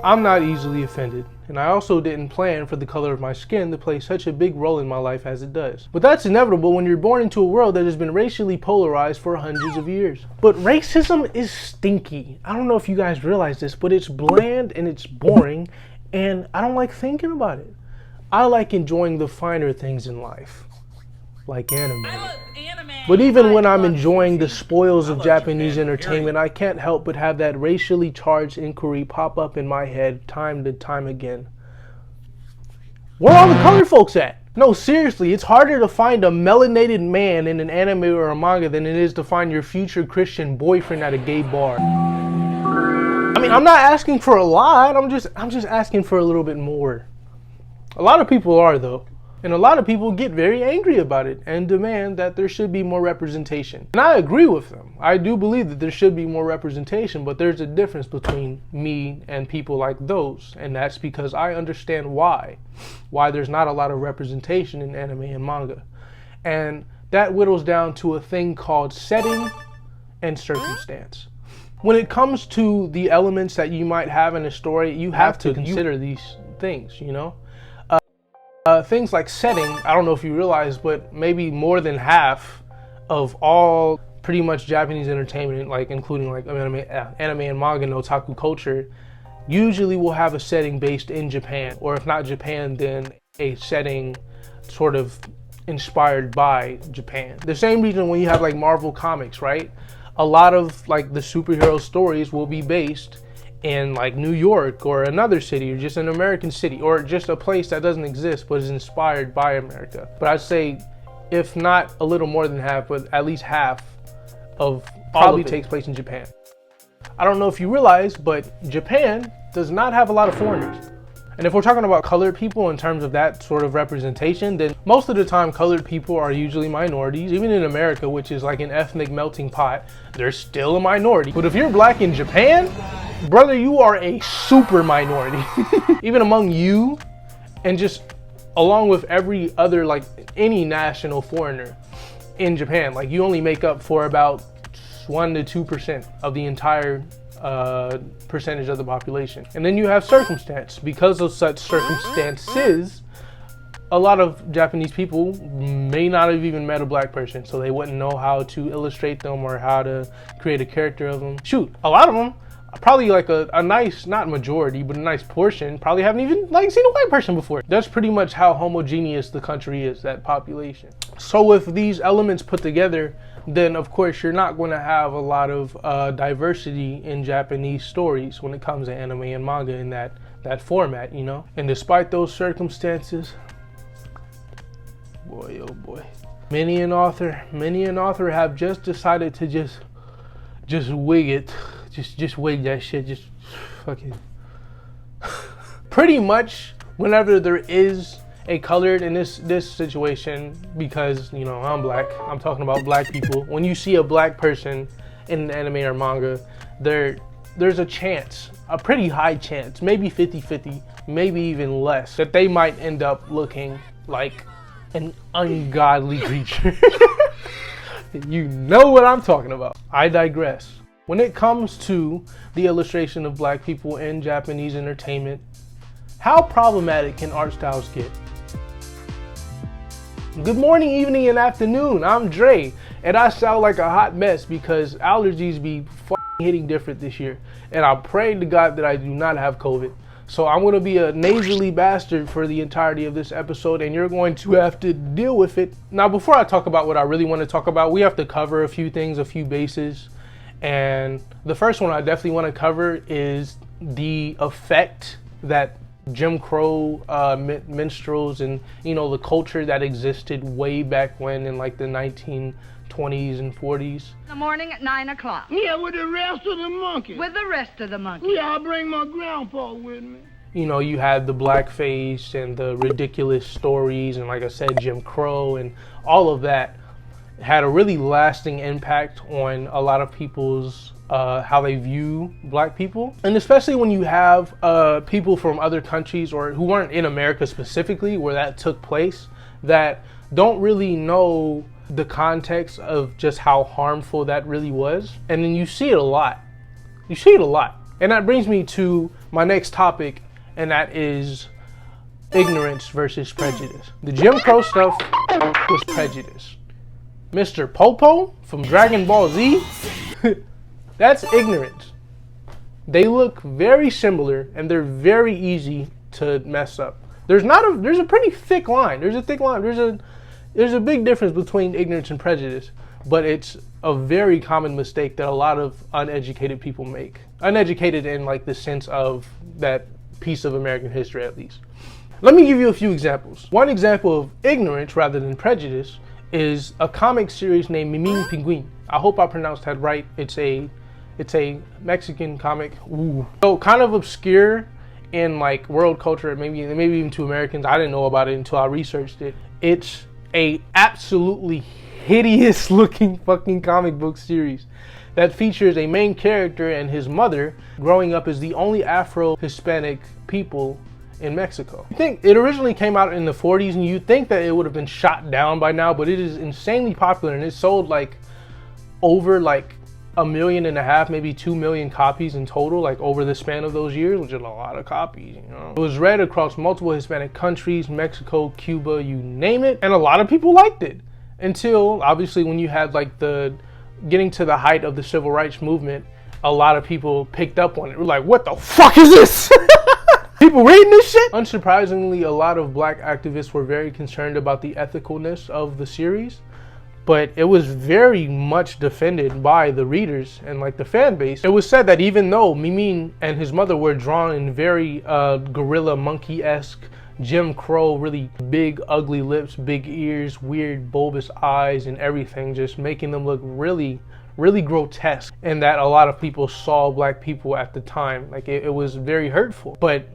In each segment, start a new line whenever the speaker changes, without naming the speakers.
I'm not easily offended, and I also didn't plan for the color of my skin to play such a big role in my life as it does. But that's inevitable when you're born into a world that has been racially polarized for hundreds of years. But racism is stinky. I don't know if you guys realize this, but it's bland and it's boring, and I don't like thinking about it. I like enjoying the finer things in life, like anime. But even when I'm enjoying the spoils of Japanese entertainment, I can't help but have that racially charged inquiry pop up in my head time and time again. Where are all the colored folks at? No, seriously, it's harder to find a melanated man in an anime or a manga than it is to find your future Christian boyfriend at a gay bar. I mean, I'm not asking for a lot, I'm just asking for a little bit more. A lot of people are, though. And a lot of people get very angry about it and demand that there should be more representation. And I agree with them. I do believe that there should be more representation, but there's a difference between me and people like those. And that's because I understand why there's not a lot of representation in anime and manga. And that whittles down to a thing called setting and circumstance. When it comes to the elements that you might have in a story, you have to consider these things, you know? Things like setting, I don't know if you realize, but maybe more than half of all pretty much Japanese entertainment, like including like anime and manga and otaku culture, usually will have a setting based in Japan, or if not Japan, then a setting sort of inspired by Japan. The same reason when you have like Marvel comics, right? A lot of like the superhero stories will be based in like New York or another city or just an American city or just a place that doesn't exist but is inspired by America. But I'd say if not a little more than half, but at least half of probably takes place in Japan. I don't know if you realize, but Japan does not have a lot of foreigners. And if we're talking about colored people in terms of that sort of representation, then most of the time colored people are usually minorities. Even in America, which is like an ethnic melting pot, they're still a minority. But if you're black in Japan, brother, you are a super minority. Even among you and just along with every other, like any national foreigner in Japan, like you only make up for about 1 to 2% of the entire percentage of the population. And then you have circumstance. Because of such circumstances, a lot of Japanese people may not have even met a black person, so they wouldn't know how to illustrate them or how to create a character of them. Shoot, a lot of them, probably like a nice, not majority, but a nice portion, probably haven't even like seen a white person before. That's pretty much how homogeneous the country is, that population. So with these elements put together, then of course you're not going to have a lot of diversity in Japanese stories when it comes to anime and manga in that format, you know? And despite those circumstances, boy, oh boy, many an author have just decided to just wig it. Just wig that shit, just fucking. Pretty much whenever there is a colored in this situation, because you know I'm black, I'm talking about black people. When you see a black person in an anime or manga, there's a chance, a pretty high chance, maybe 50-50, maybe even less, that they might end up looking like an ungodly creature. You know what I'm talking about. I digress. When it comes to the illustration of black people in Japanese entertainment, how problematic can art styles get? Good morning, evening, and afternoon. I'm Dre, and I sound like a hot mess because allergies be hitting different this year. And I pray to God that I do not have COVID. So I'm going to be a nasally bastard for the entirety of this episode, and you're going to have to deal with it. Now, before I talk about what I really want to talk about, we have to cover a few things, a few bases. And the first one I definitely want to cover is the effect that Jim Crow minstrels and, you know, the culture that existed way back when in like the 1920s and 40s.
In the morning at 9 o'clock.
Yeah, with the rest of the monkeys.
With the rest of the monkeys.
Yeah, I'll bring my grandpa with me.
You know, you had the blackface and the ridiculous stories and, like I said, Jim Crow and all of that had a really lasting impact on a lot of people's how they view black people. And especially when you have people from other countries or who weren't in America specifically where that took place, that don't really know the context of just how harmful that really was. And then you see it a lot. You see it a lot. And that brings me to my next topic, and that is ignorance versus prejudice. The Jim Crow stuff was prejudice. Mr. Popo from Dragon Ball Z, that's ignorance. They look very similar and they're very easy to mess up. There's a pretty thick line. There's a big difference between ignorance and prejudice, but it's a very common mistake that a lot of uneducated people make. Uneducated in like the sense of that piece of American history, at least. Let me give you a few examples. One example of ignorance rather than prejudice is a comic series named Mimimi Pinguin. I hope I pronounced that right. It's a Mexican comic. Ooh. So kind of obscure in like world culture, maybe even to Americans. I didn't know about it until I researched it. It's a absolutely hideous looking fucking comic book series that features a main character and his mother growing up as the only Afro-Hispanic people in Mexico. I think it originally came out in the 40s and you'd think that it would have been shot down by now, but it is insanely popular and it sold like over like 1.5 million, maybe 2 million copies in total, like over the span of those years, which is a lot of copies, you know. It was read across multiple Hispanic countries, Mexico, Cuba, you name it, and a lot of people liked it. Until, obviously, when you had like getting to the height of the civil rights movement, a lot of people picked up on it. We're like, what the fuck is this? People reading this shit? Unsurprisingly, a lot of black activists were very concerned about the ethicalness of the series, but it was very much defended by the readers and like the fan base. It was said that even though Mimin and his mother were drawn in very gorilla monkey-esque, Jim Crow, really big ugly lips, big ears, weird bulbous eyes and everything, just making them look really grotesque, and that a lot of people saw black people at the time. Like it was very hurtful. But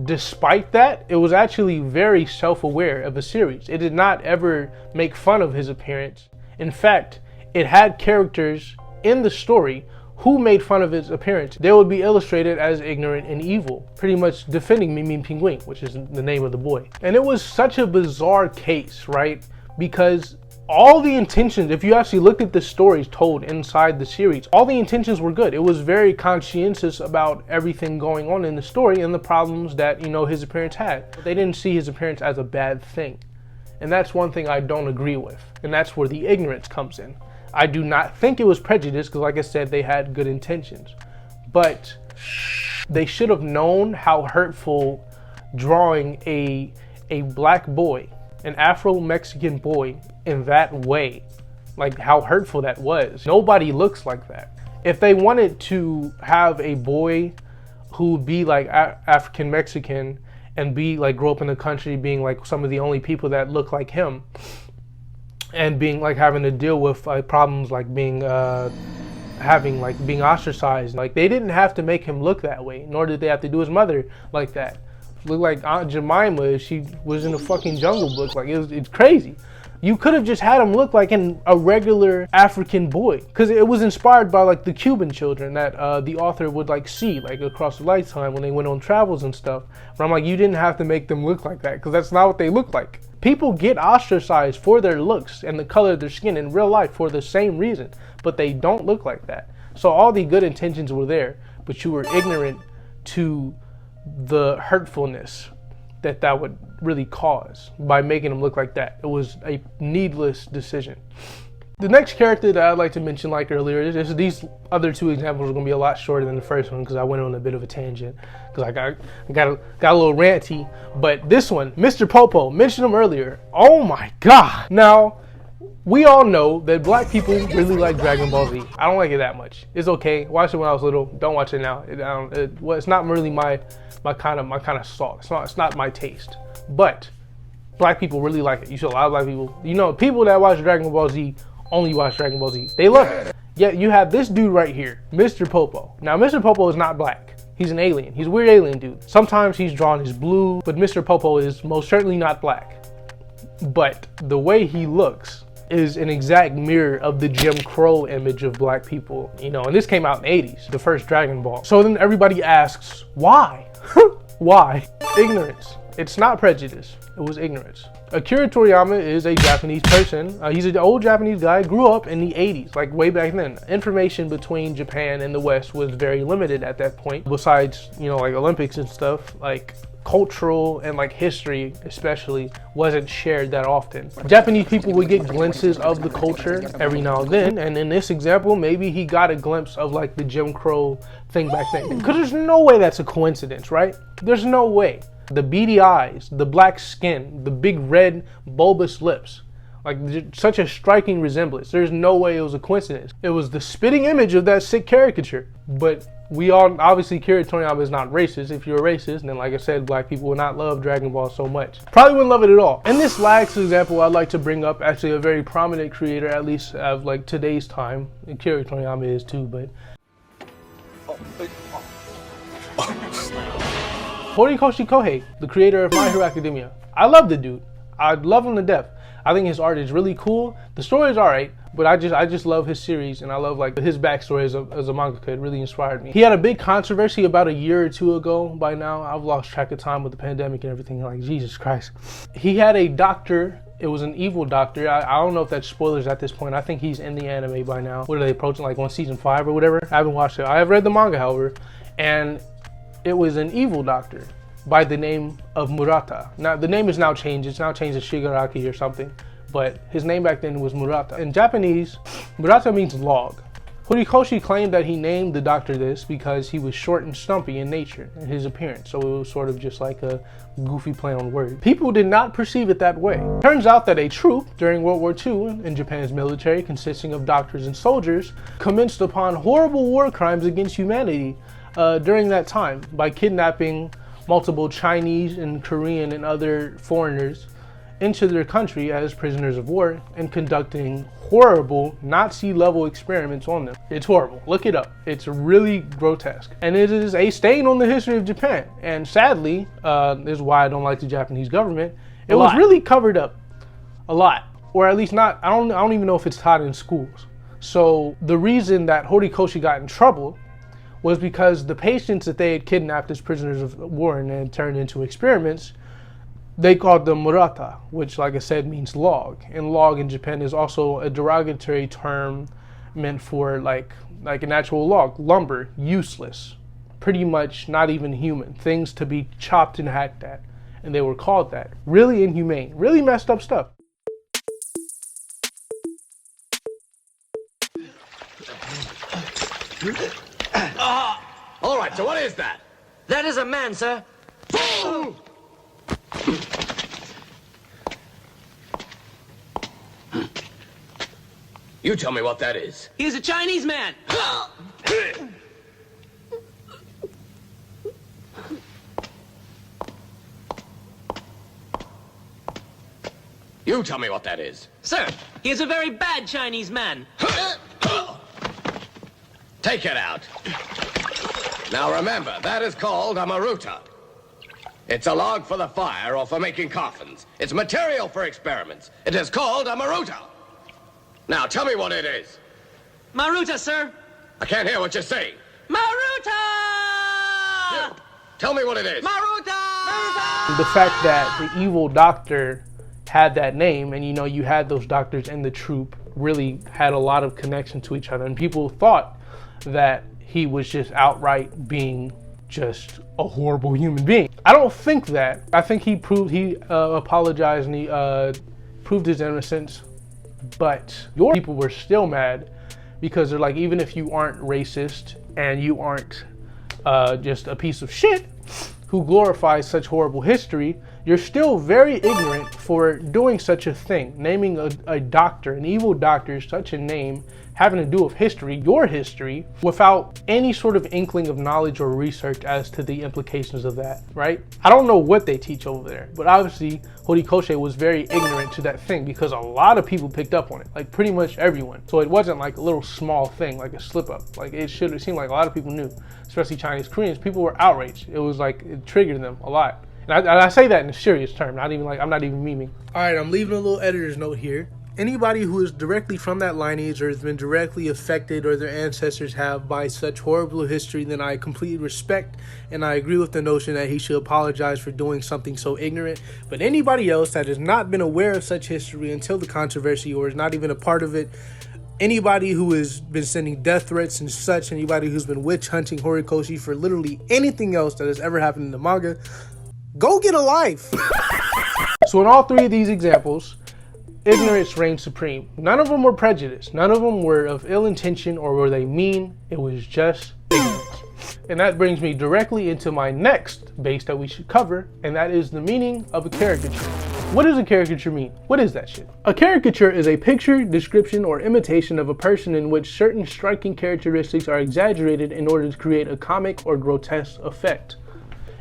despite that, it was actually very self-aware of a series. It did not ever make fun of his appearance. In fact, it had characters in the story who made fun of his appearance. They would be illustrated as ignorant and evil, pretty much defending Mimim Pinguin, which is the name of the boy. And it was such a bizarre case, right? Because all the intentions, if you actually look at the stories told inside the series, all the intentions were good. It was very conscientious about everything going on in the story and the problems that, you know, his appearance had. But they didn't see his appearance as a bad thing. And that's one thing I don't agree with. And that's where the ignorance comes in. I do not think it was prejudice because, like I said, they had good intentions. But they should have known how hurtful drawing a black boy, an Afro-Mexican boy, in that way, like how hurtful that was. Nobody looks like that. If they wanted to have a boy who would be like African-Mexican and be like grow up in the country being like some of the only people that look like him, and being like having to deal with like problems like being being ostracized, like they didn't have to make him look that way, nor did they have to do his mother like that. Look like Aunt Jemima if she was in a fucking Jungle Book. Like it's crazy. You could have just had him look like a regular African boy, because it was inspired by like the Cuban children that the author would like see like across a lifetime when they went on travels and stuff. But I'm like, you didn't have to make them look like that, because that's not what they look like. People get ostracized for their looks and the color of their skin in real life for the same reason, but they don't look like that. So all the good intentions were there, but you were ignorant to the hurtfulness that would really cause by making them look like that. It was a needless decision. The next character that I'd like to mention, like earlier, these other two examples are going to be a lot shorter than the first one because I went on a bit of a tangent because I got a little ranty. But this one, Mr. Popo, mentioned him earlier. Oh my God. Now, we all know that black people really like Dragon Ball Z. I don't like it that much. It's okay. Watched it when I was little. Don't watch it now. It's not really my kind of salt. It's not my taste. But black people really like it. You see a lot of black people. You know, people that watch Dragon Ball Z only watch Dragon Ball Z. They love it. Yet you have this dude right here, Mr. Popo. Now, Mr. Popo is not black. He's an alien. He's a weird alien dude. Sometimes he's drawn as blue, but Mr. Popo is most certainly not black. But the way he looks is an exact mirror of the Jim Crow image of black people, you know, and this came out in the 80s, the first Dragon Ball. So then everybody asks, why? Why? Ignorance. It's not prejudice, it was ignorance. Akira Toriyama is a Japanese person. He's an old Japanese guy, grew up in the 80s, like way back then. Information between Japan and the West was very limited at that point. Besides, you know, like Olympics and stuff, like cultural and like history especially wasn't shared that often. Japanese people would get glimpses of the culture every now and then, and in this example, maybe he got a glimpse of like the Jim Crow thing back then. Because there's no way that's a coincidence, right? There's no way. The beady eyes, the black skin, the big red bulbous lips, like such a striking resemblance. There's no way it was a coincidence. It was the spitting image of that sick caricature. But we all, obviously Akira Toriyama is not racist. If you're a racist, then like I said, black people would not love Dragon Ball so much. Probably wouldn't love it at all. In this last example, I'd like to bring up actually a very prominent creator, at least of like today's time. Akira Toriyama is too, but Horikoshi Kohei, the creator of My Hero Academia. I love the dude. I love him to death. I think his art is really cool. The story is alright, but I just love his series, and I love like his backstory as a mangaka. It really inspired me. He had a big controversy about a year or two ago. By now, I've lost track of time with the pandemic and everything. Like, Jesus Christ. He had a doctor. It was an evil doctor. I don't know if that's spoilers at this point. I think he's in the anime by now. What are they approaching, like on season 5 or whatever? I haven't watched it. I have read the manga, however, and it was an evil doctor by the name of Murata. Now, the name is now changed. It's now changed to Shigaraki or something, but his name back then was Murata. In Japanese, Murata means log. Horikoshi claimed that he named the doctor this because he was short and stumpy in nature and his appearance, so it was sort of just like a goofy play on words. People did not perceive it that way. Turns out that a troop during World War II in Japan's military, consisting of doctors and soldiers, commenced upon horrible war crimes against humanity during that time by kidnapping multiple Chinese and Korean and other foreigners into their country as prisoners of war and conducting horrible Nazi-level experiments on them. It's horrible. Look it up. It's really grotesque. And it is a stain on the history of Japan. And sadly, this is why I don't like the Japanese government. It was really covered up a lot. Or at least not, I don't even know if it's taught in schools. So the reason that Horikoshi got in trouble was because the patients that they had kidnapped as prisoners of war and then turned into experiments, they called them Murata, which, like I said, means log. And log in Japan is also a derogatory term meant for like an actual log, lumber, useless, pretty much not even human, things to be chopped and hacked at. And they were called that. Really inhumane, really messed up stuff.
All right, so what is that?
That is a man, sir.
You tell me what that is.
He is a Chinese man.
You tell me what that is.
Sir, he is a very bad Chinese man.
Take it out. Now remember, that is called a maruta. It's a log for the fire or for making coffins. It's material for experiments. It is called a maruta. Now tell me what it is.
Maruta, sir.
I can't hear what you're saying.
Maruta!
You, tell me what it is.
Maruta!
The fact that the evil doctor had that name, and you know, you had those doctors in the troop, really had a lot of connection to each other, and people thought that he was just outright being just a horrible human being. I don't think that. I think he apologized and he proved his innocence, but your people were still mad because they're like, even if you aren't racist and you aren't just a piece of shit who glorifies such horrible history, you're still very ignorant for doing such a thing. Naming a doctor, an evil doctor, such a name, having to do with history, your history, without any sort of inkling of knowledge or research as to the implications of that, right? I don't know what they teach over there, but obviously Horikoshi was very ignorant to that thing because a lot of people picked up on it, like pretty much everyone. So it wasn't like a little small thing, like a slip up. Like it should have seemed like a lot of people knew, especially Chinese Koreans. People were outraged. It was like, it triggered them a lot. And I say that in a serious term, I'm not even memeing. All right, I'm leaving a little editor's note here. Anybody who is directly from that lineage or has been directly affected or their ancestors have by such horrible history, then I completely respect and I agree with the notion that he should apologize for doing something so ignorant. But anybody else that has not been aware of such history until the controversy or is not even a part of it, anybody who has been sending death threats and such, anybody who's been witch hunting Horikoshi for literally anything else that has ever happened in the manga, go get a life. So in all three of these examples, ignorance reigned supreme. None of them were prejudiced. None of them were of ill intention or were they mean. It was just ignorance. And that brings me directly into my next base that we should cover, and that is the meaning of a caricature. What does a caricature mean? What is that shit? A caricature is a picture, description, or imitation of a person in which certain striking characteristics are exaggerated in order to create a comic or grotesque effect.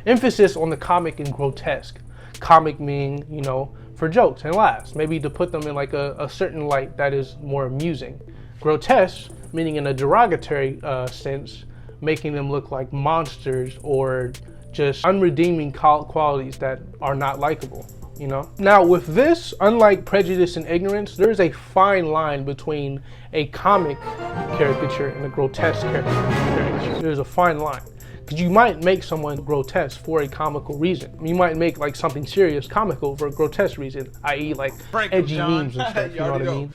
Emphasis on the comic and grotesque. Comic meaning, you know, for jokes and laughs, maybe to put them in like a certain light that is more amusing. Grotesque, meaning in a derogatory sense, making them look like monsters or just unredeeming qualities that are not likable, you know? Now with this, unlike prejudice and ignorance, there is a fine line between a comic caricature and a grotesque caricature. There's a fine line. Because you might make someone grotesque for a comical reason. You might make like something serious comical for a grotesque reason, i.e. like edgy memes and stuff, you know what I mean?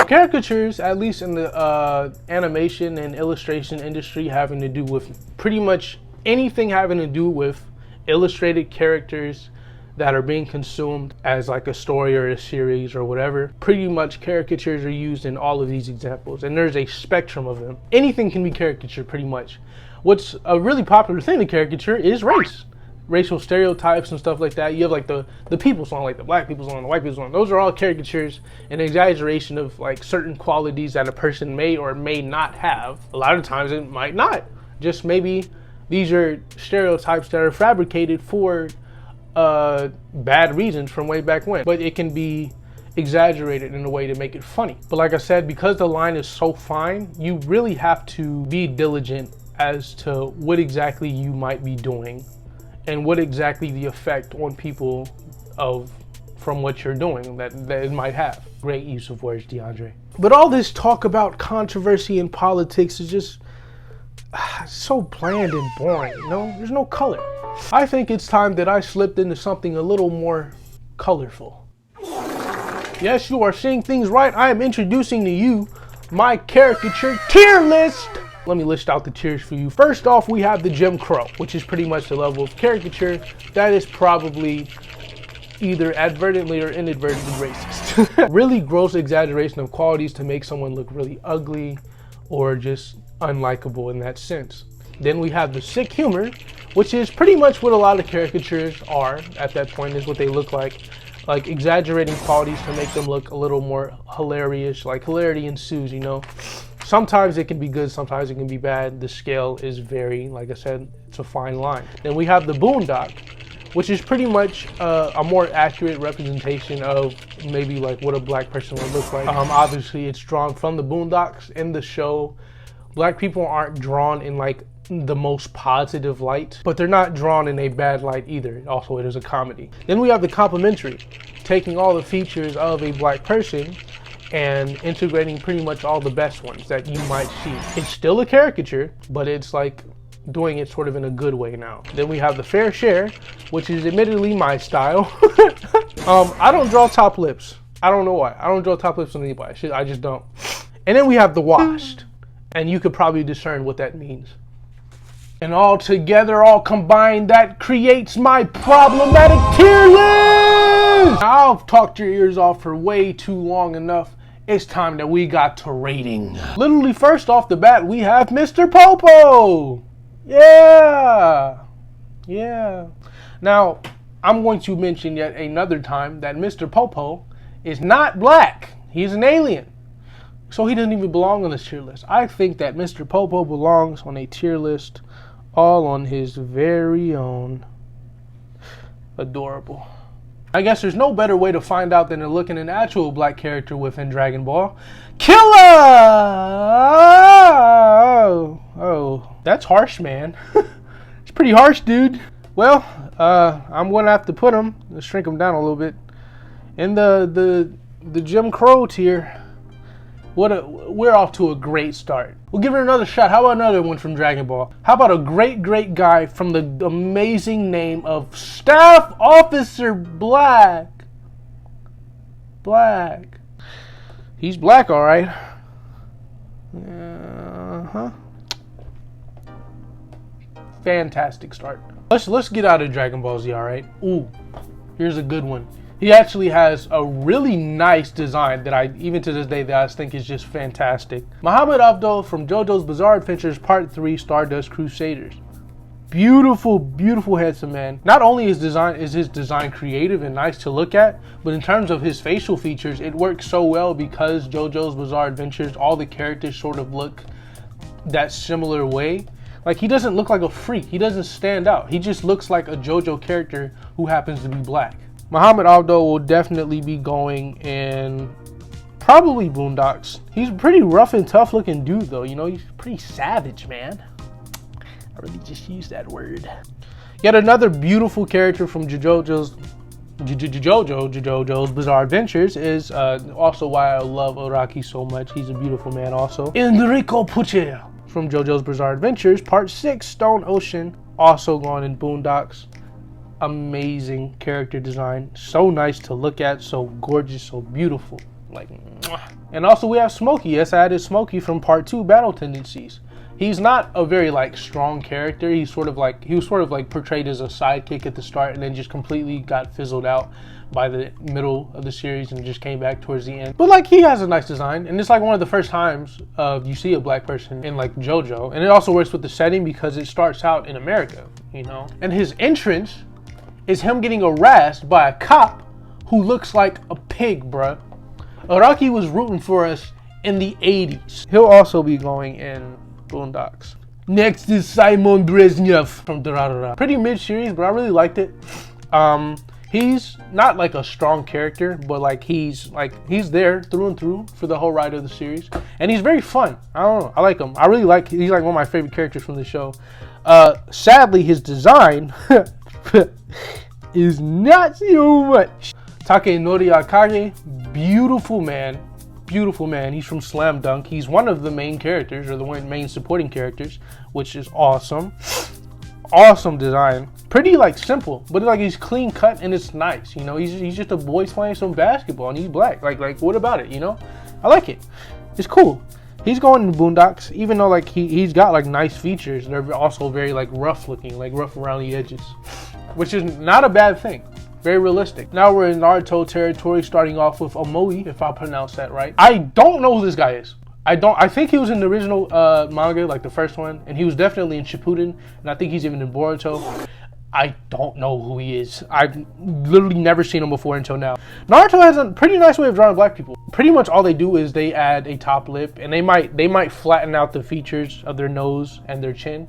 Caricatures, at least in the animation and illustration industry, having to do with pretty much anything having to do with illustrated characters that are being consumed as like a story or a series or whatever. Pretty much caricatures are used in all of these examples, and there's a spectrum of them. Anything can be caricature pretty much. What's a really popular thing to caricature is race. Racial stereotypes and stuff like that. You have like the people song, like the black people song, the white people song. Those are all caricatures and exaggeration of like certain qualities that a person may or may not have. A lot of times it might not. Just maybe these are stereotypes that are fabricated for bad reasons from way back when, but it can be exaggerated in a way to make it funny. But like I said, because the line is so fine, you really have to be diligent as to what exactly you might be doing and what exactly the effect on people from what you're doing that it might have. Great use of words, DeAndre. But all this talk about controversy in politics is just so bland and boring, you know? There's no color. I think it's time that I slipped into something a little more colorful. Yes, you are seeing things right. I am introducing to you my caricature tier list. Let me list out the tiers for you. First off, we have the Jim Crow, which is pretty much the level of caricature that is probably either advertently or inadvertently racist. Really gross exaggeration of qualities to make someone look really ugly or just unlikable in that sense. Then we have the sick humor, which is pretty much what a lot of caricatures are at that point, is what they look like exaggerating qualities to make them look a little more hilarious, like hilarity ensues, you know. Sometimes it can be good, sometimes it can be bad. The scale is very, like I said, it's a fine line. Then we have the Boondock, which is pretty much a more accurate representation of maybe like what a black person would look like. Obviously it's drawn from the Boondocks. In the show, black people aren't drawn in like the most positive light, but they're not drawn in a bad light either. Also, it is a comedy. Then we have the complimentary, taking all the features of a black person and integrating pretty much all the best ones that you might see. It's still a caricature, but it's like doing it sort of in a good way now. Then we have the fair share, which is admittedly my style. I don't draw top lips. I don't know why. I don't draw top lips on anybody. I just don't. And then we have the washed, and you could probably discern what that means. And all together, all combined, that creates my problematic tier list! I've talked your ears off for way too long enough. It's time that we got to rating. Literally, first off the bat, we have Mr. Popo! Yeah! Yeah. Now, I'm going to mention yet another time that Mr. Popo is not black. He's an alien. So he doesn't even belong on this tier list. I think that Mr. Popo belongs on a tier list all on his very own. Adorable. I guess there's no better way to find out than to look at an actual black character within Dragon Ball. Killer! Oh, that's harsh, man. It's pretty harsh, dude. Well, I'm gonna have to put him, shrink him down a little bit, In the Jim Crow tier, we're off to a great start. We'll give it another shot. How about another one from Dragon Ball? How about a great guy from the amazing name of Staff Officer Black? Black. He's black, all right. Fantastic start. Let's get out of Dragon Ball Z, all right? Ooh, here's a good one. He actually has a really nice design that I, even to this day, that I think is just fantastic. Muhammad Abdul from JoJo's Bizarre Adventures Part 3 Stardust Crusaders. Beautiful, beautiful, handsome man. Not only is his design creative and nice to look at, but in terms of his facial features, it works so well because JoJo's Bizarre Adventures, all the characters sort of look that similar way. Like, he doesn't look like a freak. He doesn't stand out. He just looks like a JoJo character who happens to be black. Muhammad Abdul will definitely be going in probably Boondocks. He's a pretty rough and tough looking dude though, you know, he's pretty savage, man. I really just used that word. Yet another beautiful character from JoJo's Bizarre Adventures is also why I love Araki so much. He's a beautiful man also. Enrico Puccia from JoJo's Bizarre Adventures Part 6 Stone Ocean, also going in Boondocks. Amazing character design, so nice to look at, so gorgeous, so beautiful, like mwah. And also we have Smokey. Yes, I added Smokey from Part 2 Battle Tendencies. He's not a very like strong character. He was sort of like portrayed as a sidekick at the start and then just completely got fizzled out by the middle of the series and just came back towards the end. But like, he has a nice design, and it's like one of the first times you see a black person in like JoJo, and it also works with the setting because it starts out in America, you know. And his entrance is him getting harassed by a cop who looks like a pig, bruh. Araki was rooting for us in the 80s. He'll also be going in Boondocks. Next is Simon Brezhnev from Durarara. Pretty mid-series, but I really liked it. He's not like a strong character, but like he's there through and through for the whole ride of the series. And he's very fun. I don't know, I like him. I really like, he's like one of my favorite characters from the show. Sadly, his design is not so much. Takenori Akage, beautiful man. Beautiful man. He's from Slam Dunk. He's one of the main characters, or the main supporting characters, which is awesome. Awesome design. Pretty like simple, but like he's clean cut and it's nice. You know, he's just a boy playing some basketball and he's black. Like what about it? You know, I like it. It's cool. He's going in Boondocks, even though like he's got like nice features. They're also very like rough looking, like rough around the edges, which is not a bad thing. Very realistic. Now we're in Naruto territory, starting off with Omoi, if I pronounce that right. I don't know who this guy is. I think he was in the original manga, like the first one, and he was definitely in Shippuden, and I think he's even in Boruto. I don't know who he is. I've literally never seen him before until now. Naruto has a pretty nice way of drawing black people. Pretty much all they do is they add a top lip, and they might flatten out the features of their nose and their chin,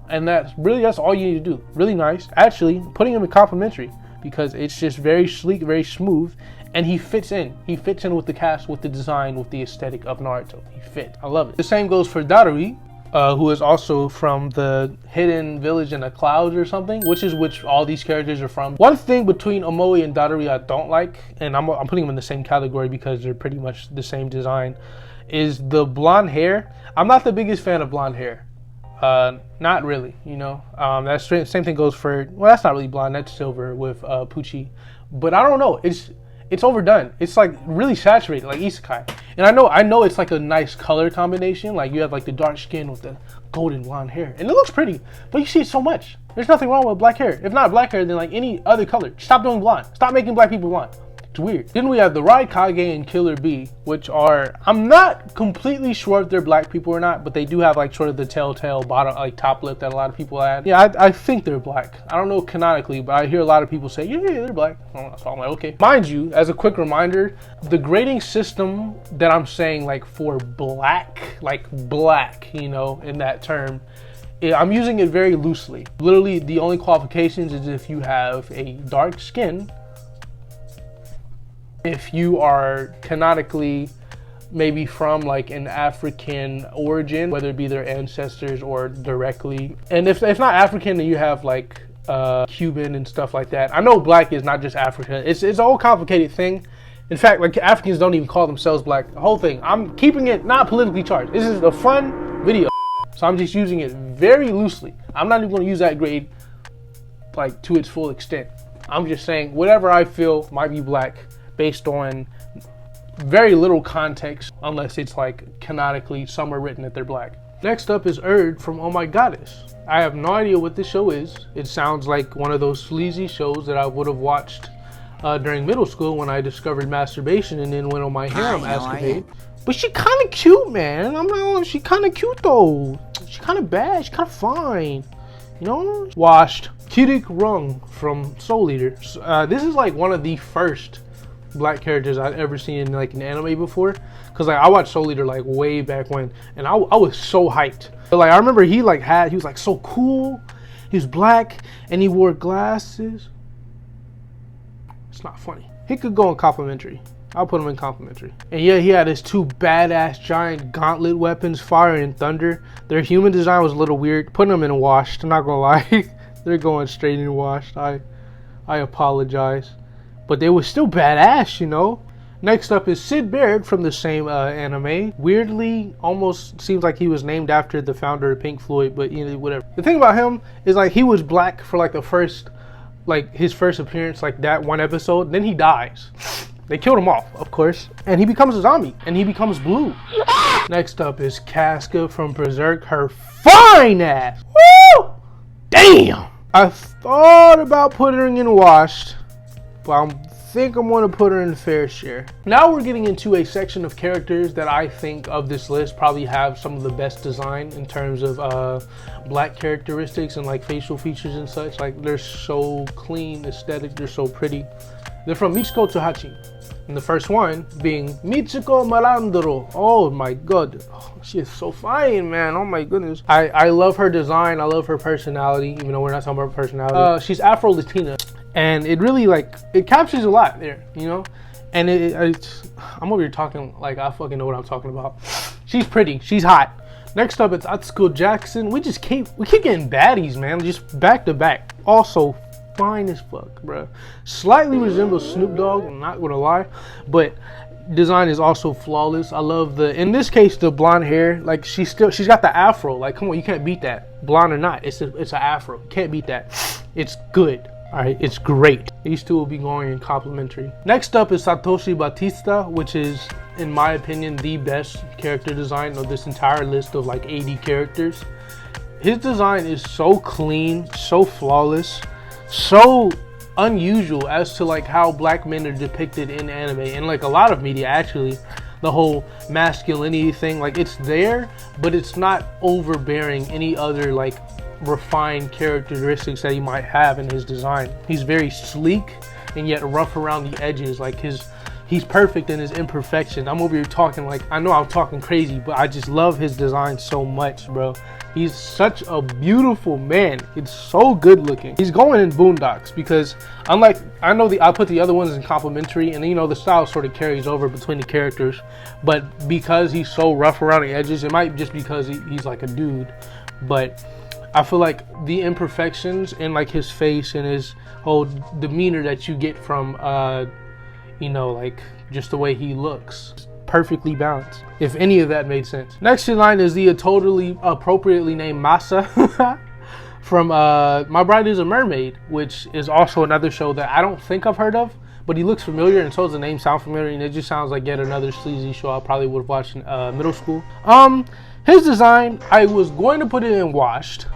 and that's all you need to do. Really nice. Actually, putting him in complimentary, because it's just very sleek, very smooth, and he fits in. He fits in with the cast, with the design, with the aesthetic of Naruto. He fit. I love it. The same goes for Darui, who is also from the Hidden Village in the Clouds or something, which all these characters are from. One thing between Omoi and Darui I don't like, and I'm putting them in the same category because they're pretty much the same design, is the blonde hair. I'm not the biggest fan of blonde hair. Not really, you know. That same thing goes for, well, that's not really blonde, that's silver with Pucci. But I don't know, it's overdone. It's like really saturated, like isekai. And I know it's like a nice color combination. Like you have like the dark skin with the golden blonde hair, and it looks pretty. But you see it so much. There's nothing wrong with black hair. If not black hair, then like any other color. Stop doing blonde. Stop making black people blonde. It's weird. Then we have the Raikage and Killer Bee, which are, I'm not completely sure if they're black people or not, but they do have like sort of the telltale bottom, like top lip that a lot of people add. Yeah, I think they're black. I don't know canonically, but I hear a lot of people say, yeah, they're black. So I'm like, okay. Mind you, as a quick reminder, the grading system that I'm saying like for black, like black, you know, in that term, I'm using it very loosely. Literally, the only qualifications is if you have a dark skin, if you are canonically maybe from like an African origin, whether it be their ancestors or directly. And if not African, then you have like Cuban and stuff like that. I know black is not just Africa. It's a whole complicated thing. In fact, like Africans don't even call themselves black. The whole thing. I'm keeping it not politically charged. This is a fun video, so I'm just using it very loosely. I'm not even going to use that grade like to its full extent. I'm just saying whatever I feel might be black based on very little context, unless it's like canonically somewhere written that they're black. Next up is Erd from Oh My Goddess. I have no idea what this show is. It sounds like one of those sleazy shows that I would have watched during middle school when I discovered masturbation and then went on my harem escapade. But she kind of cute, man. I'm not. She kind of cute though. She kind of bad. She kind of fine. You know. Washed. Kirik Rung from Soul Eater. This is like one of the first black characters I've ever seen in like an anime before. Cause like I watched Soul Eater like way back when, and I was so hyped. But like I remember he was like so cool. He was black and he wore glasses. It's not funny. He could go in complimentary. I'll put him in complimentary. And yeah, he had his two badass giant gauntlet weapons, fire and thunder. Their human design was a little weird. Putting them in washed, I'm not gonna lie. They're going straight in washed. I apologize. But they were still badass, you know? Next up is Sid Barrett from the same anime. Weirdly, almost seems like he was named after the founder of Pink Floyd, but you know, whatever. The thing about him is like he was black for like the first, like his first appearance, like that one episode. Then he dies. They killed him off, of course. And he becomes a zombie, and he becomes blue. Next up is Casca from Berserk. Her fine ass. Woo! Damn! I thought about putting her in washed, but I think I'm gonna put her in fair share. Now we're getting into a section of characters that I think of this list probably have some of the best design in terms of black characteristics and like facial features and such. Like they're so clean, aesthetic, they're so pretty. They're from Michiko to Hachi. And the first one being Michiko Malandro. Oh my god. Oh, she is so fine, man. Oh my goodness. I love her design. I love her personality, even though we're not talking about her personality. She's Afro-Latina. And it really like, it captures a lot there, you know? And I'm over here talking like I fucking know what I'm talking about. She's pretty. She's hot. Next up, it's Atsuko Jackson. We keep getting baddies, man. Just back to back. Also, fine as fuck, bro. Slightly resembles Snoop Dogg, I'm not gonna lie, but design is also flawless. I love in this case, the blonde hair. Like she's got the afro. Like come on, you can't beat that. Blonde or not, it's an afro. Can't beat that. It's good. All right, it's great. These two will be going in complimentary. Next up is Satoshi Batista, which is, in my opinion, the best character design of this entire list of like 80 characters. His design is so clean, so flawless, so unusual as to like how black men are depicted in anime and like a lot of media actually. The whole masculinity thing, like it's there, but it's not overbearing any other like refined characteristics that he might have in his design. He's very sleek and yet rough around the edges. Like he's perfect in his imperfection. I'm over here talking like, I know I'm talking crazy, but I just love his design so much, bro. He's such a beautiful man. It's so good looking. He's going in Boondocks because unlike, I put the other ones in complimentary and you know, the style sort of carries over between the characters, but because he's so rough around the edges, it might just because he's like a dude, but I feel like the imperfections in like his face and his whole demeanor that you get from, you know, like just the way he looks, perfectly balanced, if any of that made sense. Next in line is the totally appropriately named Masa from My Bride is a Mermaid, which is also another show that I don't think I've heard of, but he looks familiar and so does the name sound familiar, and it just sounds like yet another sleazy show I probably would have watched in middle school. His design, I was going to put it in washed.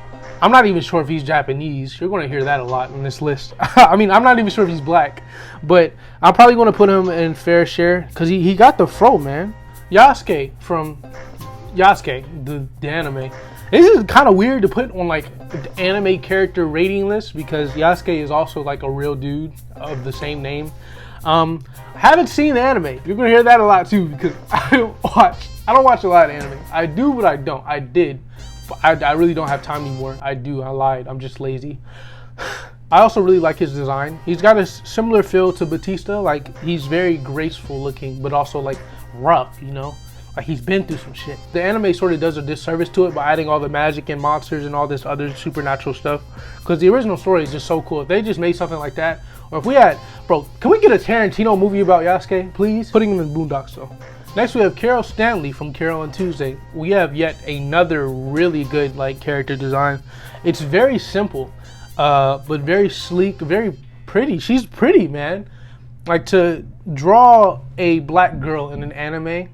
I'm not even sure if he's Japanese. You're going to hear that a lot in this list. I mean, I'm not even sure if he's black, but I'm probably going to put him in fair share because he got the fro, man. Yasuke from the anime. This is kind of weird to put on like the anime character rating list because Yasuke is also like a real dude of the same name. Haven't seen the anime. You're going to hear that a lot too because I don't watch a lot of anime. I do, but I don't. I did. I really don't have time anymore. I lied. I'm just lazy. I also really like his design. He's got a similar feel to Batista. Like he's very graceful looking, but also like rough, you know? Like, he's been through some shit. The anime sort of does a disservice to it by adding all the magic and monsters and all this other supernatural stuff. Because the original story is just so cool. If they just made something like that, or if we had, bro, can we get a Tarantino movie about Yasuke, please? Putting him in Boondocks though. Next we have Carol Stanley from Carol on Tuesday. We have yet another really good like character design. It's very simple, but very sleek, very pretty. She's pretty, man. Like, to draw a black girl in an anime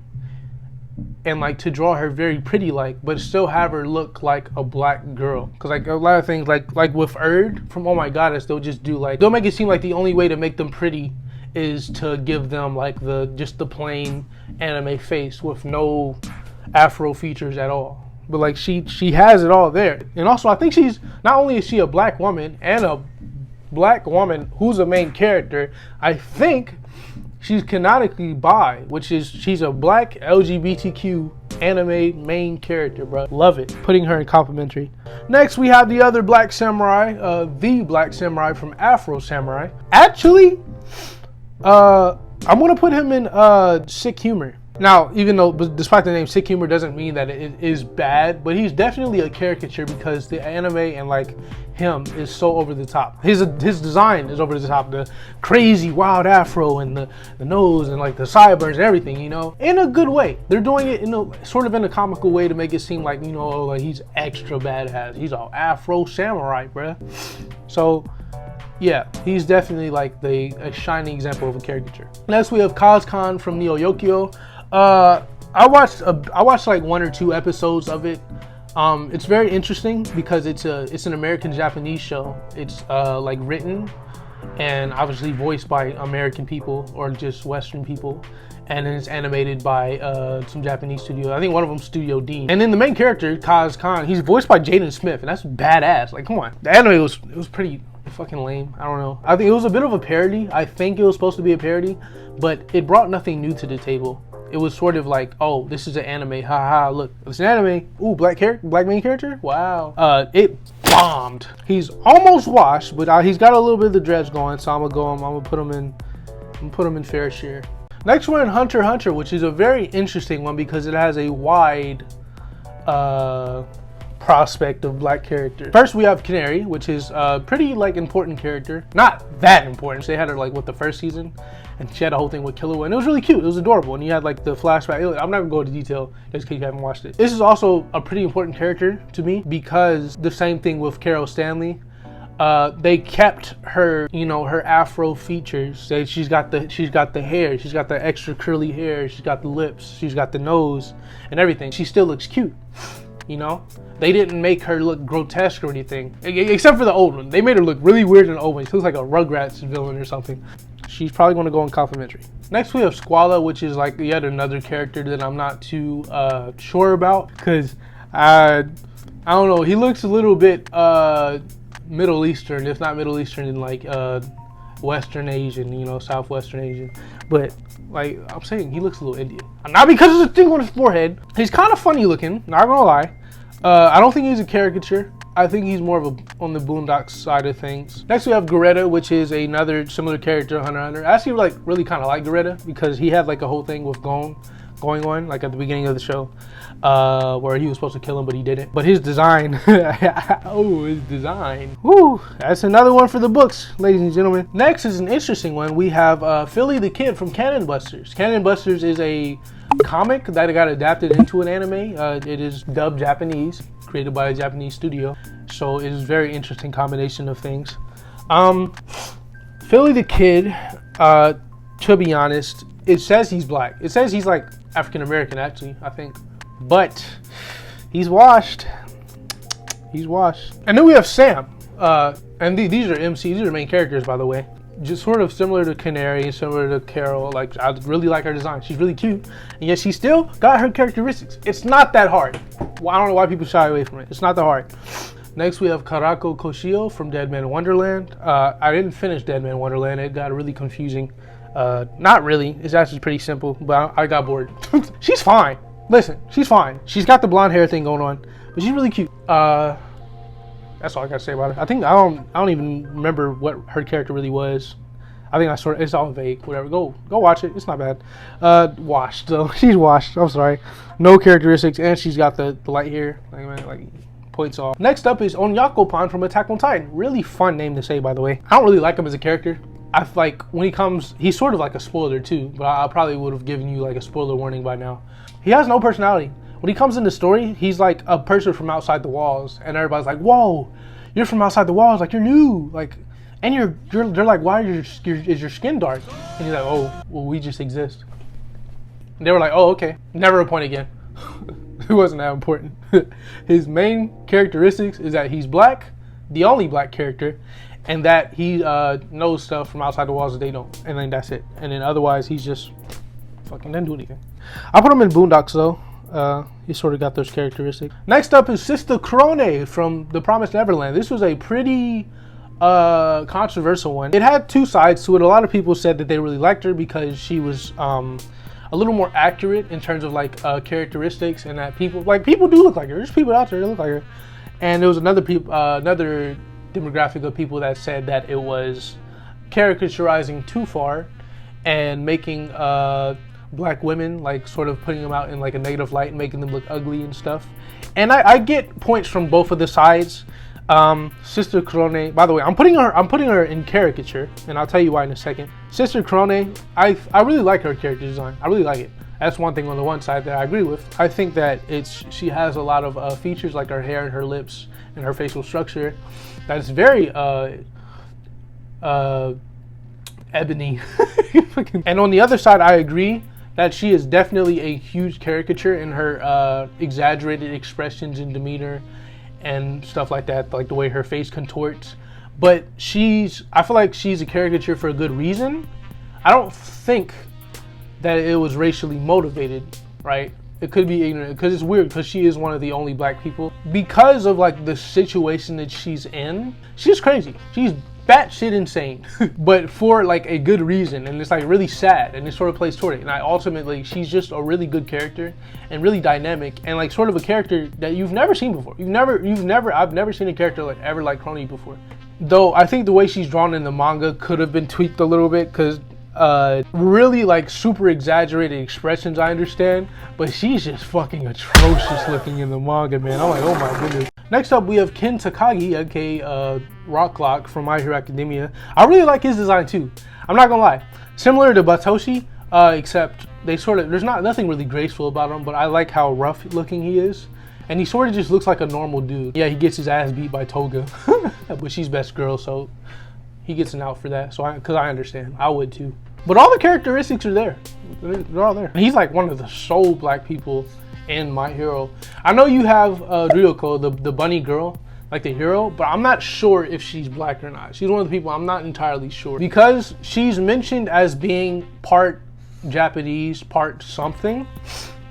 and like to draw her very pretty like, but still have her look like a black girl. Cause like a lot of things like with Erd from Oh My Goddess, they'll just do like, they'll make it seem like the only way to make them pretty is to give them like just the plain anime face with no afro features at all. But like she has it all there. And also I think she's, not only is she a black woman and a black woman who's a main character, I think she's canonically bi, which is she's a black LGBTQ anime main character, bro. Love it. Putting her in complimentary. Next, we have the other black samurai, the black samurai from Afro Samurai. Actually, I'm gonna put him in Sick Humor. Now, even though, despite the name Sick Humor doesn't mean that it is bad, but he's definitely a caricature because the anime and like him is so over the top. His design is over the top. The crazy wild afro and the nose and like the sideburns and everything, you know, in a good way. They're doing it in a sort of in a comical way to make it seem like, you know, like he's extra badass. He's all Afro Samurai, bruh. So yeah, he's definitely like a shining example of a caricature. Next we have Kazkan from Neo Yokio. I watched like 1 or 2 episodes of it. It's very interesting because it's an American Japanese show. It's like written and obviously voiced by American people or just Western people, and then it's animated by some Japanese studio. I think one of them Studio Dean. And then the main character Kaz Khan, he's voiced by Jaden Smith, and that's badass. Like, come on, the anime was pretty fucking lame. I don't know. I think it was a bit of a parody. I think it was supposed to be a parody, but it brought nothing new to the table. It was sort of like, oh, this is an anime, haha, look, it's an anime. Ooh, black main character, wow. It bombed. He's almost washed, but he's got a little bit of the dreads going, so I'm gonna put him in fair share. Next one, Hunter x Hunter, which is a very interesting one because it has a wide prospect of black characters. First we have Canary, which is a pretty like important character. Not that important. They had her like with the first season, and she had a whole thing with Killua, and it was really cute. It was adorable, and you had like the flashback. I'm not gonna go into detail just in case you haven't watched it. This is also a pretty important character to me because the same thing with Carol Stanley. They kept her, you know, her afro features. She's got the hair, she's got the extra curly hair, she's got the lips, she's got the nose, and everything. She still looks cute. You know, they didn't make her look grotesque or anything, except for the old one. They made her look really weird in the old one. She looks like a Rugrats villain or something. She's probably going to go in complimentary. Next we have Squala, which is like yet another character that I'm not too sure about because I don't know. He looks a little bit Middle Eastern, if not Middle Eastern, in like Western Asian, you know, Southwestern Asian. But like I'm saying, he looks a little Indian. Not because of the thing on his forehead. He's kind of funny looking, not gonna lie. I don't think he's a caricature. I think he's more of on the Boondocks side of things. Next we have Garetta, which is another similar character, Hunter x Hunter. I actually like really kind of like Garetta because he had like a whole thing with going on like at the beginning of the show, where he was supposed to kill him but he didn't. But his design, oh, his design. Whew, that's another one for the books, ladies and gentlemen. Next is an interesting one. We have Philly the Kid from Cannon Busters. Cannon Busters is a comic that got adapted into an anime. It is dubbed Japanese, created by a Japanese studio. So it is a very interesting combination of things. Philly the Kid, to be honest, it says he's black. It says he's like African American, actually, I think. But he's washed. He's washed. And then we have Sam. And these are MCs. These are main characters, by the way. Just sort of similar to Canary, similar to Carol. Like, I really like her design. She's really cute. And yet she still got her characteristics. It's not that hard. Well, I don't know why people shy away from it. It's not that hard. Next, we have Karako Koshio from Dead Man Wonderland. I didn't finish Dead Man Wonderland. It got really confusing. Not really. It's actually pretty simple, but I got bored. She's fine. Listen, she's fine. She's got the blonde hair thing going on, but she's really cute. That's all I gotta say about her. I don't even remember what her character really was. I think it's all vague. Whatever. Go watch it. It's not bad. Washed though. She's washed. I'm sorry. No characteristics, and she's got the light hair. Like points off. Next up is Onyakopan from Attack on Titan. Really fun name to say, by the way. I don't really like him as a character. I like when he comes, he's sort of like a spoiler too, but I probably would have given you like a spoiler warning by now. He has no personality. When he comes in the story, he's like a person from outside the walls, and everybody's like, "Whoa, you're from outside the walls, like you're new, like, and they're like, why is your skin dark?" And he's like, "Oh, well, we just exist." And they were like, "Oh, okay." Never a point again. It wasn't that important. His main characteristics is that he's black, the only black character, and that he knows stuff from outside the walls that they don't, and then that's it. And then otherwise, he's just fucking doesn't do anything. I put him in Boondocks though. He sort of got those characteristics. Next up is Sister Krone from The Promised Neverland. This was a pretty controversial one. It had two sides to it. A lot of people said that they really liked her because she was a little more accurate in terms of like characteristics, and that people do look like her. There's people out there that look like her. And there was another demographic of people that said that it was caricaturizing too far and making black women, like sort of putting them out in like a negative light and making them look ugly and stuff. And I get points from both of the sides. Sister Krone, by the way, I'm putting her in caricature, and I'll tell you why in a second. Sister Krone, I really like her character design. I really like it. That's one thing on the one side that I agree with. I think that she has a lot of features like her hair and her lips and her facial structure that is very ebony. And on the other side, I agree that she is definitely a huge caricature in her exaggerated expressions and demeanor and stuff like that, like the way her face contorts. But I feel like she's a caricature for a good reason. I don't think that it was racially motivated, right? It could be ignorant, because it's weird, because she is one of the only black people. Because of like the situation that she's in, she's crazy. She's batshit insane, but for like a good reason, and it's like really sad, and it sort of plays toward it. And ultimately, she's just a really good character and really dynamic, and like sort of a character that you've never seen before. I've never seen a character like ever like Crony before. Though I think the way she's drawn in the manga could have been tweaked a little bit, because really like super exaggerated expressions, I understand, but she's just fucking atrocious looking in the manga, man. I'm like, oh my goodness. Next up, we have Ken Takagi, aka Rock Clock from My Hero Academia. I really like his design too. I'm not gonna lie. Similar to Batoshi, except there's nothing really graceful about him, but I like how rough looking he is. And he sort of just looks like a normal dude. Yeah, he gets his ass beat by Toga, but she's best girl, so he gets an out for that. So because I understand, I would too. But all the characteristics are there. They're all there. And he's like one of the sole black people in My Hero. I know you have Ryoko, the bunny girl, like the hero, but I'm not sure if she's black or not. She's one of the people I'm not entirely sure, because she's mentioned as being part Japanese, part something,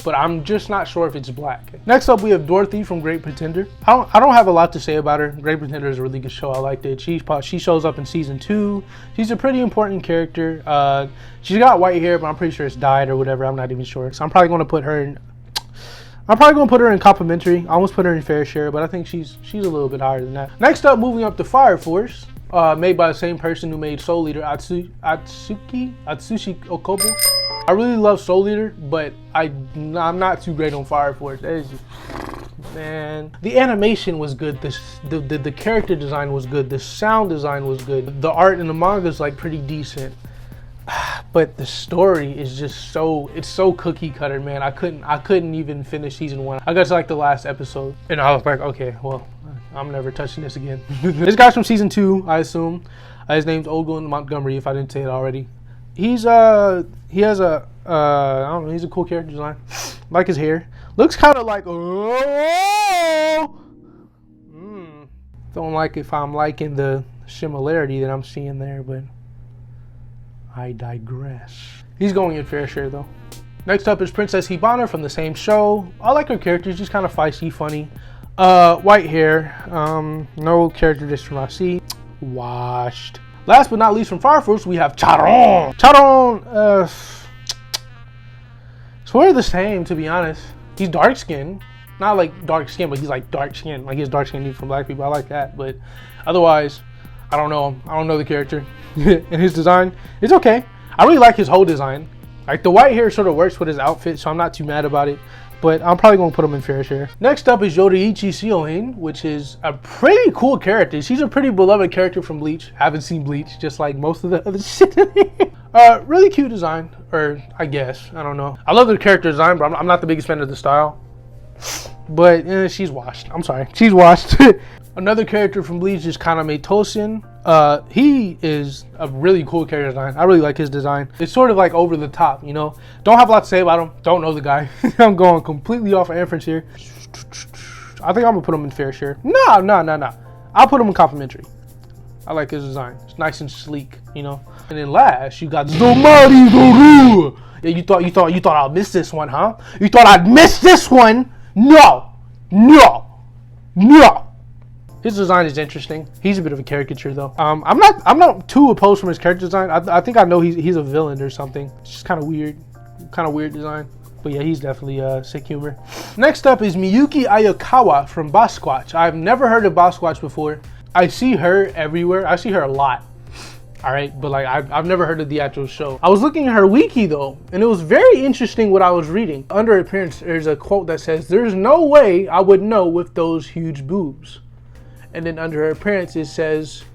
but I'm just not sure if it's black. Next up, we have Dorothy from Great Pretender. I don't have a lot to say about her. Great Pretender is a really good show. I liked it. She shows up in season 2. She's a pretty important character. She's got white hair, but I'm pretty sure it's dyed or whatever. I'm not even sure. So I'm probably going to put her in. Complimentary. I almost put her in fair share, but I think she's a little bit higher than that. Next up, moving up to Fire Force, made by the same person who made Soul Eater, Atsushi Okobo. I really love Soul Eater, but I'm not too great on Fire Force. Man, the animation was good. The character design was good. The sound design was good. The art in the manga is like pretty decent. But the story is just it's so cookie cutter, man. I couldn't even finish season 1. I got to like the last episode, and I was like, okay, well, I'm never touching this again. This guy's from season 2, I assume. His name's Ogun Montgomery, if I didn't say it already. He has I don't know, he's a cool character design. Like his hair. Looks kind of like, don't like if I'm liking the similarity that I'm seeing there, but I digress. He's going in fair share though. Next up is Princess Hibana from the same show. I like her character, she's kind of feisty, funny. White hair, no character discrepancy. Washed. Last but not least from Fire Force, we have Charon. Charon, sort of the same, to be honest. He's dark skinned. Not like dark skin, but he's like dark skinned. Like he's dark skinned even from black people. I like that. But otherwise, I don't know him. I don't know the character. And his design is okay. I really like his whole design. Like the white hair sort of works with his outfit, so I'm not too mad about it. But I'm probably gonna put him in fair share. Next up is Yoruichi Siohin, which is a pretty cool character. She's a pretty beloved character from Bleach. Haven't seen Bleach, just like most of the other shit in here. Really cute design, or I guess, I don't know. I love the character design, but I'm not the biggest fan of the style. But she's washed. I'm sorry, she's washed. Another character from Bleach is Kaname Tosin. He is a really cool character design. I really like his design. It's sort of like over the top, you know. Don't have a lot to say about him. Don't know the guy. I'm going completely off of inference here. I think I'm gonna put him in fair share. No. I'll put him in complimentary. I like his design. It's nice and sleek, you know. And then last, you got Zomari Zoru. Yeah, you thought I'd miss this one, huh? You thought I'd miss this one? No. His design is interesting. He's a bit of a caricature though. I'm not too opposed from his character design. I think I know he's a villain or something. It's just kind of weird design. But yeah, he's definitely sick humor. Next up is Miyuki Ayakawa from Basquatch. I've never heard of Basquatch before. I see her everywhere. I see her a lot. All right, but like I've never heard of the actual show. I was looking at her wiki though, and it was very interesting what I was reading. Under appearance, there's a quote that says, "There's no way I would know with those huge boobs." And then under her appearance, it says,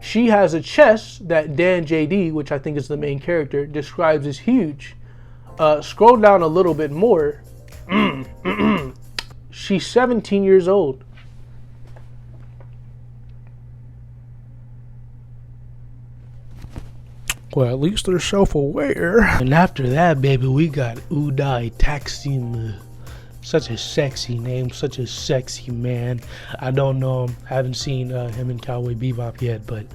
she has a chest that Dan JD, which I think is the main character, describes as huge. Scroll down a little bit more. She's 17 years old. Well, at least they're self-aware. And after that, baby, we got Udai Taksim. Such a sexy name, such a sexy man. I don't know him, haven't seen him in Cowboy Bebop yet, but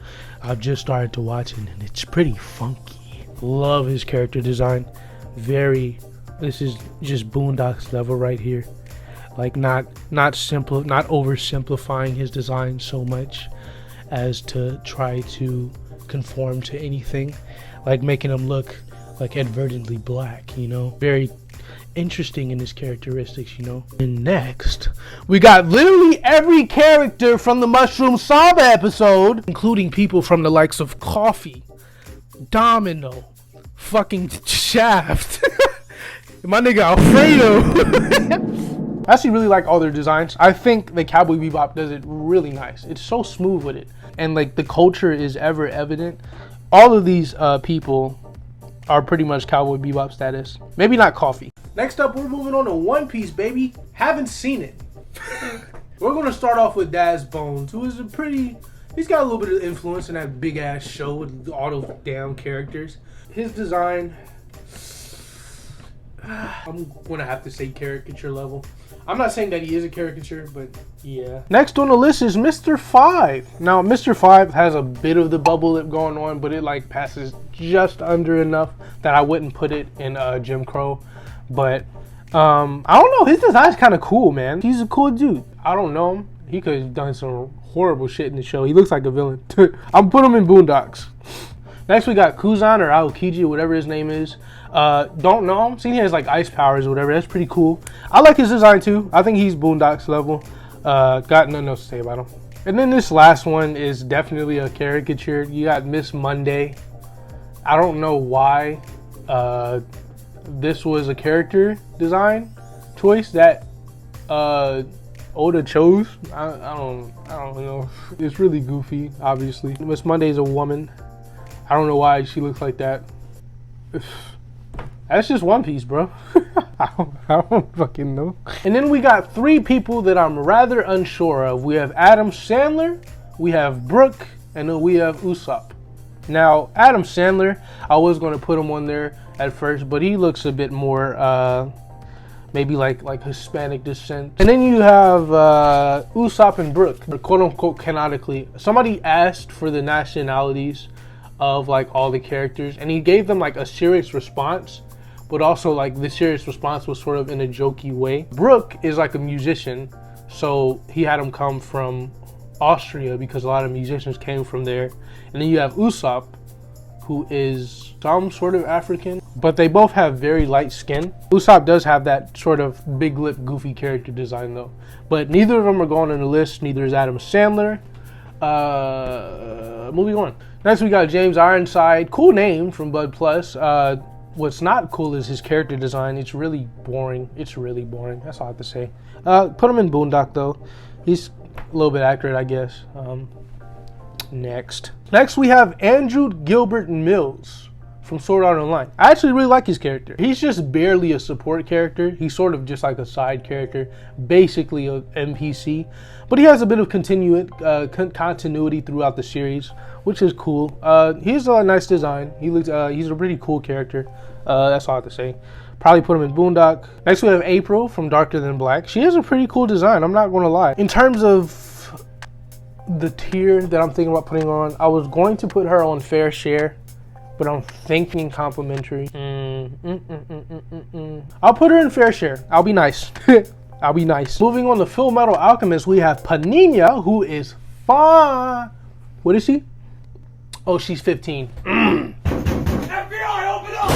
I've just started to watch it and it's pretty funky. Love his character design. This is just Boondocks level right here. Like not oversimplifying his design so much as to try to conform to anything. Like making him look like advertently black, you know? Very interesting in his characteristics, you know. And next, we got literally every character from the Mushroom Samba episode, including people from the likes of Coffee, Domino, fucking Shaft, my nigga Alfredo. I actually really like all their designs. I think the Cowboy Bebop does it really nice. It's so smooth with it, and like the culture is ever evident. All of these people are pretty much Cowboy Bebop status. Maybe not Coffee. Next up, we're moving on to One Piece, baby. Haven't seen it. We're gonna start off with Daz Bones, who is he's got a little bit of influence in that big ass show with all those damn characters. His design, I'm gonna have to say caricature level. I'm not saying that he is a caricature, but yeah. Next on the list is Mr. 5. Now, Mr. 5 has a bit of the bubble lip going on, but it like passes just under enough that I wouldn't put it in Jim Crow. But I don't know, his design's kind of cool, man. He's a cool dude. I don't know him. He could have done some horrible shit in the show. He looks like a villain. I'm putting him in Boondocks. Next we got Kuzan or Aokiji, whatever his name is. Don't know him. Seen he has like ice powers or whatever. That's pretty cool. I like his design too. I think he's Boondocks level. Got nothing else to say about him. And then this last one is definitely a caricature. You got Miss Monday. I don't know why this was a character design choice that Oda chose. I don't know. It's really goofy, obviously. Miss Monday is a woman. I don't know why she looks like that. That's just One Piece, bro. I don't fucking know. And then we got three people that I'm rather unsure of. We have Adam Sandler, we have Brooke, and then we have Usopp. Now, Adam Sandler, I was going to put him on there at first, but he looks a bit more, maybe like Hispanic descent. And then you have Usopp and Brooke, quote unquote canonically. Somebody asked for the nationalities of like all the characters, and he gave them like a serious response, but also like the serious response was sort of in a jokey way. Brooke is like a musician, so he had him come from Austria because a lot of musicians came from there. And then you have Usopp, who is some sort of African, but they both have very light skin. Usopp does have that sort of big lip goofy character design though, but neither of them are going on the list. Neither is Adam Sandler. Moving on. Next we got James Ironside. Cool name from Bud Plus. What's not cool is his character design. It's really boring. It's really boring. That's all I have to say. Put him in Boondock though. He's a little bit accurate, I guess. Next we have Andrew Gilbert Mills from Sword Art Online. I actually really like his character. He's just barely a support character. He's sort of just like a side character, basically a NPC. But he has a bit of continuity throughout the series, which is cool. He's a nice design. He's a pretty cool character. That's all I have to say. Probably put him in Boondock. Next we have April from Darker Than Black. She has a pretty cool design, I'm not gonna lie. In terms of the tier that I'm thinking about putting on, I was going to put her on Fair Share, but I'm thinking complimentary. I'll put her in Fair Share. I'll be nice. I'll be nice. Moving on to Full Metal Alchemist, we have Panina, who is fine. What is she? Oh, she's 15.
FBI, open up!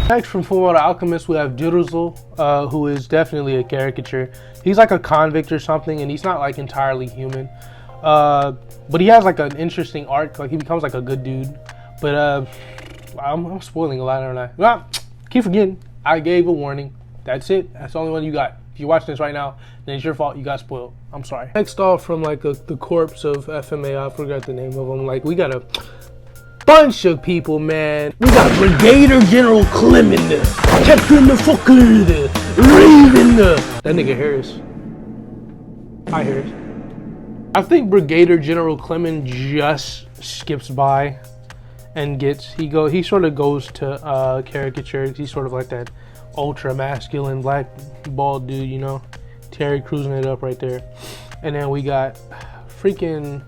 Next from Full Metal Alchemist, we have Jeruzel, who is definitely a caricature. He's like a convict or something, and he's not like entirely human. But he has like an interesting arc. Like he becomes like a good dude. But I'm spoiling a lot, aren't I? Well, keep forgetting. I gave a warning. That's it. That's the only one you got. If you're watching this right now, then it's your fault. You got spoiled. I'm sorry. Next off from like the corpse of FMA, I forgot the name of them. Like we got a bunch of people, man. We got Brigadier General Clement, Captain the Fucker, Raven, that nigga Harris. Hi Harris. I think Brigadier General Clement just skips by and he sort of goes to caricature. He's sort of like that ultra masculine black bald dude, you know. Terry cruising it up right there. And then we got freaking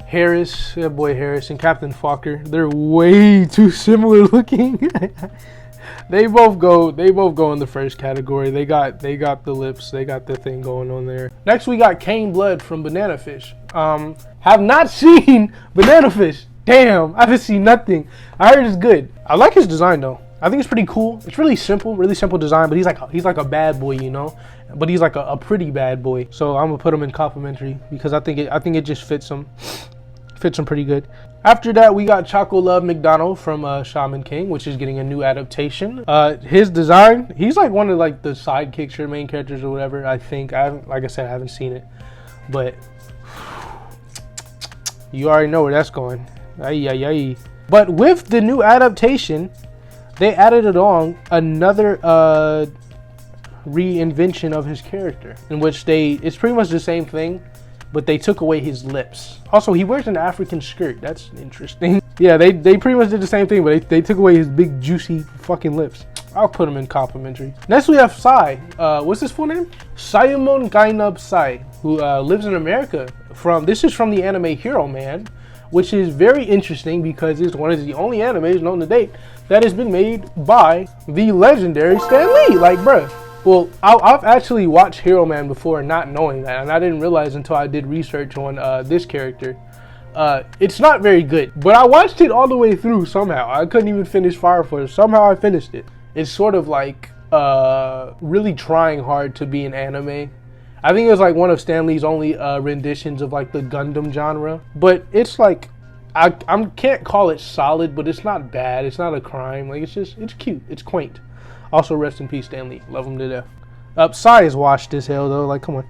Harris, that boy Harris, and Captain Fokker. They're way too similar looking. They both go in the first category. They got the lips, they got the thing going on there. Next we got Cane Blood from Banana Fish. Have not seen Banana Fish. Damn, I haven't seen nothing. I heard it's good. I like his design though. I think it's pretty cool. It's really simple design, but he's like a bad boy, you know. But he's like a pretty bad boy. So I'm gonna put him in complimentary because I think it just fits him pretty good. After that, we got Choco Love McDonald from Shaman King, which is getting a new adaptation. His design, he's like one of like the sidekicks or main characters or whatever. I think like I said, I haven't seen it, but you already know where that's going. Ay. But with the new adaptation, they added on another reinvention of his character, in which it's pretty much the same thing, but they took away his lips. Also, he wears an African skirt. That's interesting. Yeah, they pretty much did the same thing, but they took away his big juicy fucking lips. I'll put him in complimentary. Next we have Sai. What's his full name? Sayamon Gainub Sai, who lives in America. This is from the anime Hero Man, which is very interesting because it's one of the only animes known to date that has been made by the legendary Stan Lee. Like, bruh. Well, I've actually watched Hero Man before not knowing that, and I didn't realize until I did research on this character. It's not very good, but I watched it all the way through somehow. I couldn't even finish Fire Force. Somehow I finished it. It's sort of like really trying hard to be an anime. I think it was like one of Stan Lee's only renditions of like the Gundam genre, but it's like I can't call it solid, but it's not bad. It's not a crime. Like it's cute. It's quaint. Also, rest in peace, Stan Lee. Love him to death. Sai is washed as hell, though. Like, come on.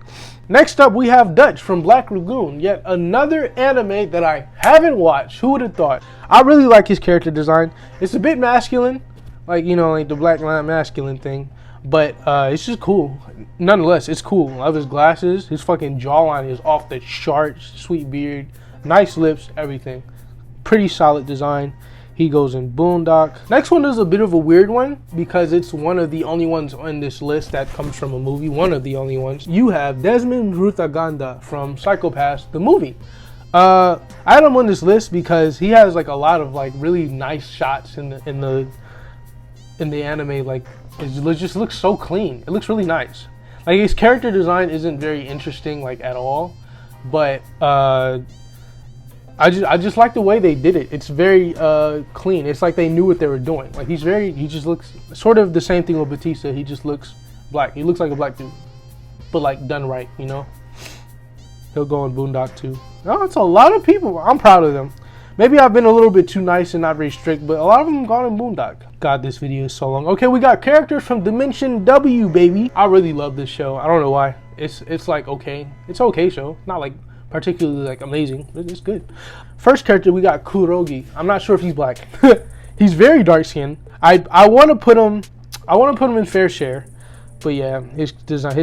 Next up, we have Dutch from Black Lagoon. Yet another anime that I haven't watched. Who would have thought? I really like his character design. It's a bit masculine. Like, you know, like the black line masculine thing. But it's just cool. Nonetheless, it's cool. I love his glasses. His fucking jawline is off the charts. Sweet beard. Nice lips. Everything. Pretty solid design. He goes in Boondock. Next one is a bit of a weird one because it's one of the only ones on this list that comes from a movie. One of the only ones. You have Desmond Rutaganda from Psycho-Pass, the movie. I had him on this list because he has like a lot of like really nice shots in the anime. Like it just looks so clean. It looks really nice. Like his character design isn't very interesting like at all, but I just like the way they did it. It's very clean. It's like they knew what they were doing. Like he just looks sort of the same thing with Batista. He just looks black. He looks like a black dude, but like done right, you know. He'll go in Boondock too. No, it's a lot of people. I'm proud of them. Maybe I've been a little bit too nice and not very strict, but a lot of them gone in Boondock. God, this video is so long. Okay, we got characters from Dimension W, baby. I really love this show. I don't know why. It's like okay. It's an okay show. Not like particularly like amazing, but it's good. First character, we got Kurogi. I'm not sure if he's black. He's very dark skinned. I want to put him in fair share, but yeah, his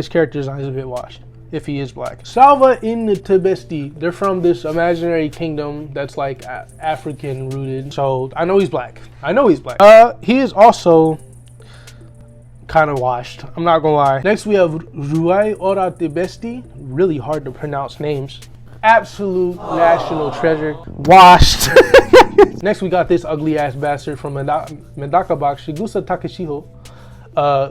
character design is a bit washed if he is black. Salva in Tibesti. They're from this imaginary kingdom that's like African rooted. So I know he's black. He is also kind of washed. I'm not gonna lie. Next we have Ruai Ora Tibesti. Really hard to pronounce names. Absolute national treasure. Washed. Next we got this ugly ass bastard from Medaka Box, Shigusa Takeshiho.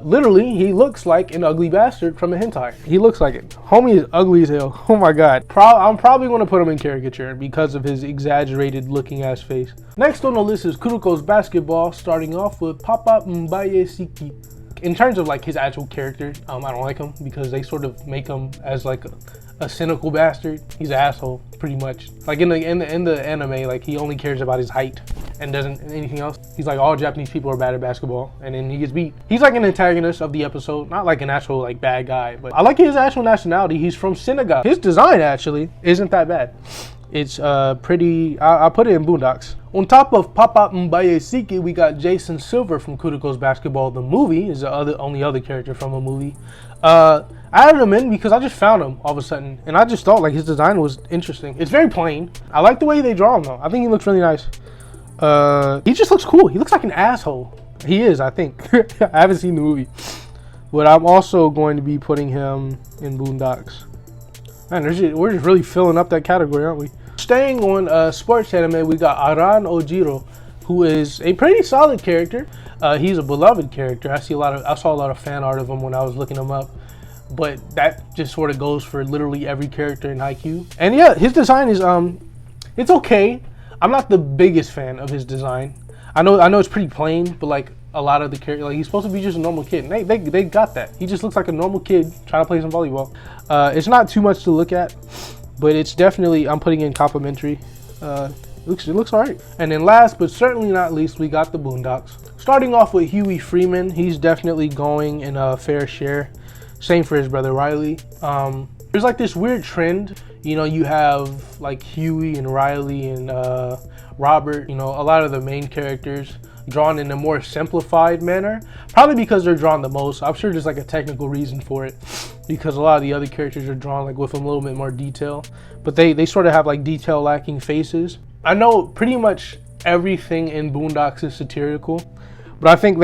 Literally, he looks like an ugly bastard from a hentai. He looks like it. Homie is ugly as hell. Oh my god. I'm probably going to put him in caricature because of his exaggerated looking ass face. Next on the list is Kuroko's basketball, starting off with Papa Mbaye Siki. In terms of like his actual character, I don't like him because they sort of make him as like a cynical bastard. He's an asshole, pretty much. Like in the anime, like he only cares about his height and doesn't anything else. He's like, all Japanese people are bad at basketball, and then he gets beat. He's like an antagonist of the episode, not like an actual like bad guy, but I like his actual nationality. He's from Senegal. His design actually isn't that bad. It's pretty. I put it in Boondocks. On top of Papa Mbaye Siki, we got Jason Silver from Kuroko's Basketball. The movie is the only other character from a movie. I added him in because I just found him all of a sudden, and I just thought like his design was interesting. It's very plain. I like the way they draw him though. I think he looks really nice. He just looks cool. He looks like an asshole. He is, I think. I haven't seen the movie, but I'm also going to be putting him in Boondocks. Man, we're just really filling up that category, aren't we? Staying on sports anime, we got Aran Ojiro, who is a pretty solid character. He's a beloved character. I saw a lot of fan art of him when I was looking him up, but that just sort of goes for literally every character in Haikyuu. And yeah, his design is it's okay. I'm not the biggest fan of his design. I know it's pretty plain, but like a lot of the characters, like he's supposed to be just a normal kid. And they got that. He just looks like a normal kid trying to play some volleyball. It's not too much to look at, but it's definitely, I'm putting in complimentary. It looks alright. And then last but certainly not least, we got the Boondocks. Starting off with Huey Freeman, he's definitely going in a fair share. Same for his brother Riley. There's like this weird trend, you know, you have like Huey and Riley and Robert, you know, a lot of the main characters drawn in a more simplified manner, probably because they're drawn the most. I'm sure there's like a technical reason for it, because a lot of the other characters are drawn like with a little bit more detail, but they sort of have like detail lacking faces. I know pretty much everything in Boondocks is satirical, but I think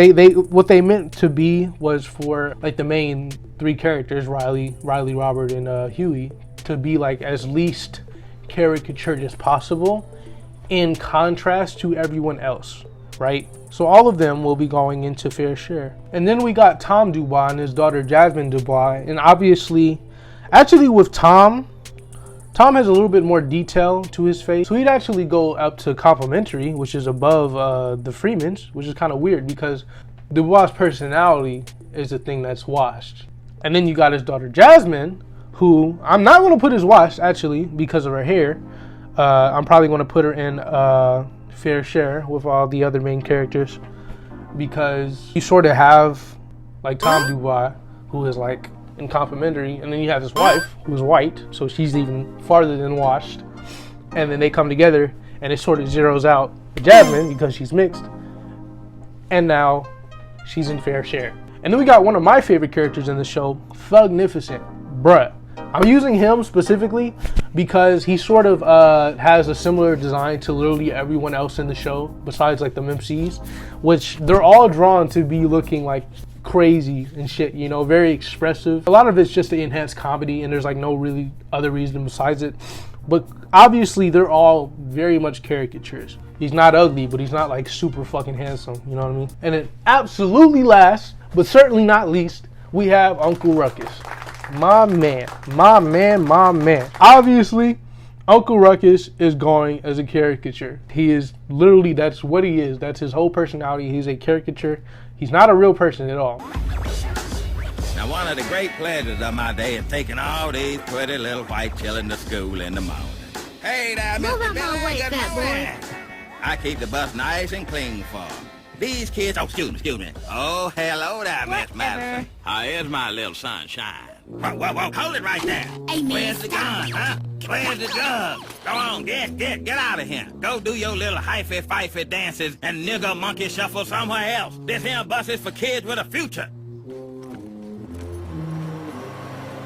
what they meant to be was for like the main three characters, Riley, Robert, and Huey, to be like as least caricatured as possible in contrast to everyone else, right? So all of them will be going into fair share. And then we got Tom Dubois and his daughter Jasmine Dubois, and obviously, actually with Tom has a little bit more detail to his face, so he'd actually go up to complimentary, which is above the Freemans, which is kind of weird because Dubois' personality is the thing that's washed. And then you got his daughter Jasmine, who I'm not going to put as washed actually because of her hair. I'm probably going to put her in fair share with all the other main characters, because you sort of have like Tom Dubois, who is like in complimentary, and then you have his wife who's white, so she's even farther than washed, and then they come together and it sort of zeroes out Jasmine because she's mixed, and now she's in fair share. And then we got one of my favorite characters in the show, Thugnificent. Bruh, I'm using him specifically because he sort of has a similar design to literally everyone else in the show besides like the MCs, which they're all drawn to be looking like crazy and shit, you know, very expressive. A lot of it's just to enhance comedy, and there's like no really other reason besides it. But obviously they're all very much caricatures. He's not ugly, but he's not like super fucking handsome, you know what I mean? And then absolutely last, but certainly not least, we have Uncle Ruckus. My man. Obviously, Uncle Ruckus is going as a caricature. He is literally, that's what he is. That's his whole personality. He's a caricature. He's not a real person at all.
Now
Now, one of the great pleasures of my day is taking all these pretty little white children to school in the morning. Hey there,
Move
Mr.
out my
Billy,
way,
good
fat boy.
morning. I keep the bus nice and clean for 'em. These kids, oh, excuse me. Oh, hello there, Miss Madison. How is my little sunshine? Whoa, hold it right there.
Hey, miss,
Where's the gun, huh? Where's the gun? Go on, get out of here. Go do your little hyphy-fifey dances and nigger monkey shuffle somewhere else. This here bus is for kids with a future.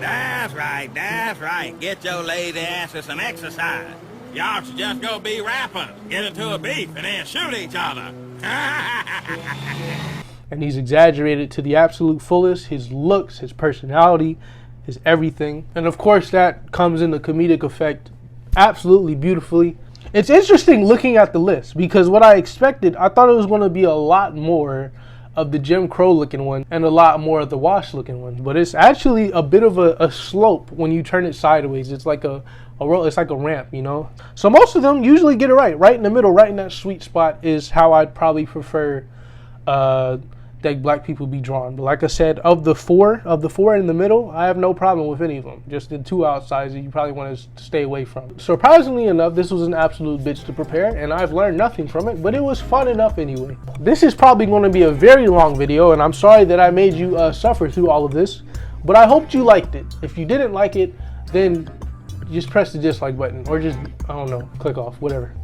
That's right. Get your lazy asses some exercise. Y'all should just go be rappers, get into a beef, and then shoot each other.
And he's exaggerated to the absolute fullest. His looks, his personality, his everything. And of course that comes in the comedic effect absolutely beautifully. It's interesting looking at the list because what I expected, I thought it was going to be a lot more of the Jim Crow looking one and a lot more of the Wash looking one. But it's actually a bit of a slope when you turn it sideways. It's like a ramp, you know? So most of them usually get it right. Right in the middle, right in that sweet spot is how I'd probably prefer that black people be drawn. But like I said, of the four in the middle, I have no problem with any of them. Just the two outsides that you probably want to stay away from. Surprisingly enough, this was an absolute bitch to prepare, and I've learned nothing from it, but it was fun enough anyway. This is probably going to be a very long video, and I'm sorry that I made you suffer through all of this, but I hoped you liked it. If you didn't like it, then just press the dislike button, or just, I don't know, click off, whatever.